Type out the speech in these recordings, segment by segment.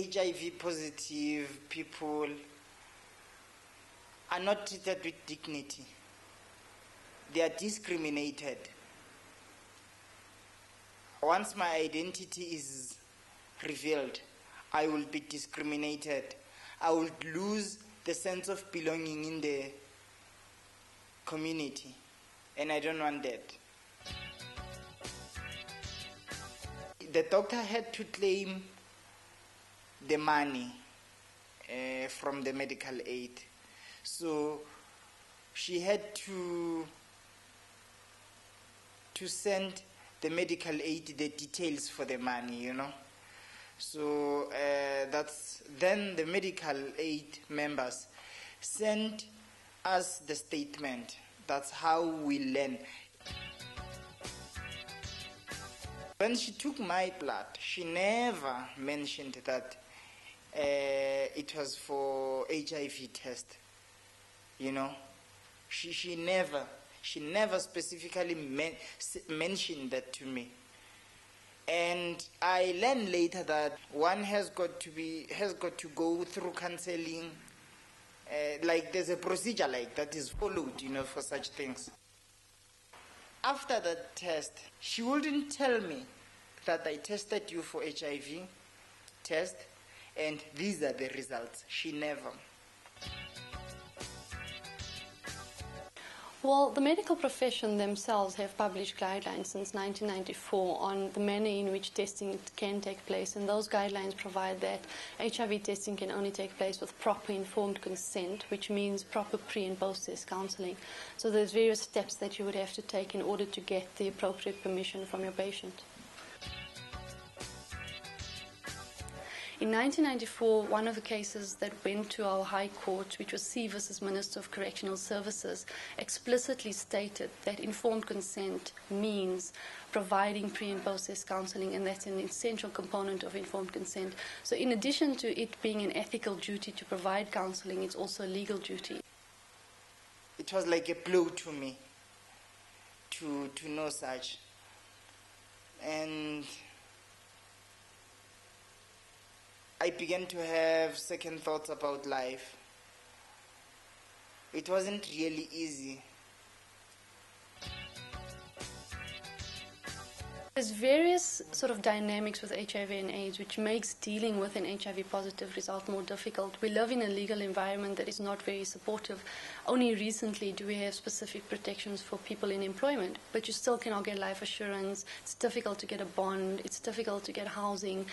HIV positive people are not treated with dignity. They are discriminated. Once my identity is revealed, I will be discriminated. I will lose the sense of belonging in the community, and I don't want that. The doctor had to claim the money from the medical aid. So she had to send the medical aid the details for the money, you know. So then the medical aid members sent us the statement. That's how we learn. When she took my blood, she never mentioned that it was for HIV test. You know, she never specifically mentioned that to me. And I learned later that one has got to go through counseling. Like there's a procedure like that is followed, you know, for such things. After that test, she wouldn't tell me that I tested you for HIV test and these are the results. She never. Well, the medical profession themselves have published guidelines since 1994 on the manner in which testing can take place, and those guidelines provide that HIV testing can only take place with proper informed consent, which means proper pre- and post-test counseling. So there's various steps that you would have to take in order to get the appropriate permission from your patient. In 1994, one of the cases that went to our High Court, which was C versus Minister of Correctional Services, explicitly stated that informed consent means providing pre- and post-test counseling, and that's an essential component of informed consent. So in addition to it being an ethical duty to provide counseling, it's also a legal duty. It was like a blow to me to know such. And I began to have second thoughts about life. It wasn't really easy. There's various sort of dynamics with HIV and AIDS which makes dealing with an HIV positive result more difficult. We live in a legal environment that is not very supportive. Only recently do we have specific protections for people in employment, but you still cannot get life assurance. It's difficult to get a bond. It's difficult to get housing.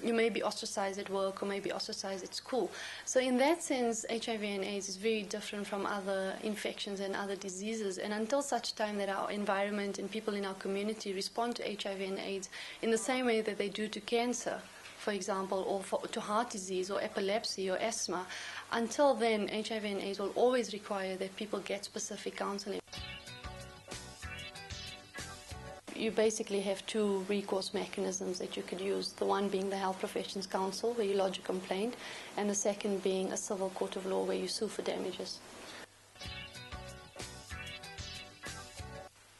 You may be ostracized at work or may be ostracized at school. So in that sense, HIV and AIDS is very different from other infections and other diseases. And until such time that our environment and people in our community respond to HIV and AIDS in the same way that they do to cancer, for example, or to heart disease or epilepsy or asthma, until then, HIV and AIDS will always require that people get specific counseling. You basically have two recourse mechanisms that you could use, the one being the Health Professions Council, where you lodge a complaint, and the second being a civil court of law, where you sue for damages.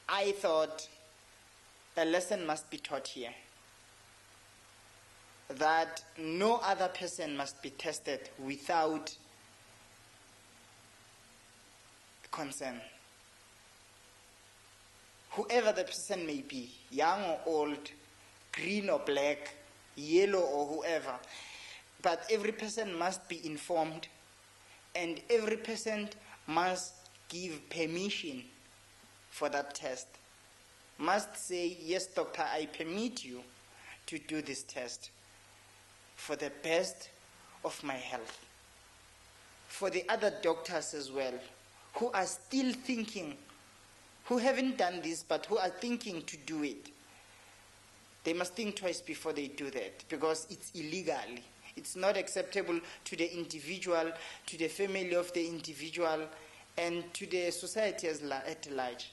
I thought a lesson must be taught here, that no other person must be tested without consent. Whoever the person may be, young or old, green or black, yellow or whoever, but every person must be informed and every person must give permission for that test. Must say, yes, doctor, I permit you to do this test for the best of my health. For the other doctors as well, who are still thinking, who haven't done this, but who are thinking to do it, they must think twice before they do that, because it's illegal. It's not acceptable to the individual, to the family of the individual, and to the society at large.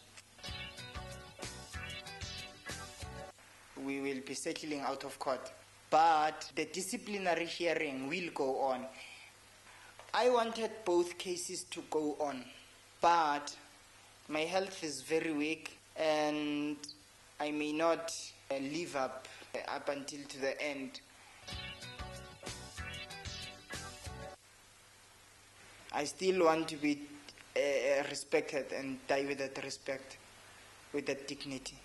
We will be settling out of court, but the disciplinary hearing will go on. I wanted both cases to go on, but my health is very weak and I may not live up until to the end. I still want to be respected and die with that respect, with that dignity.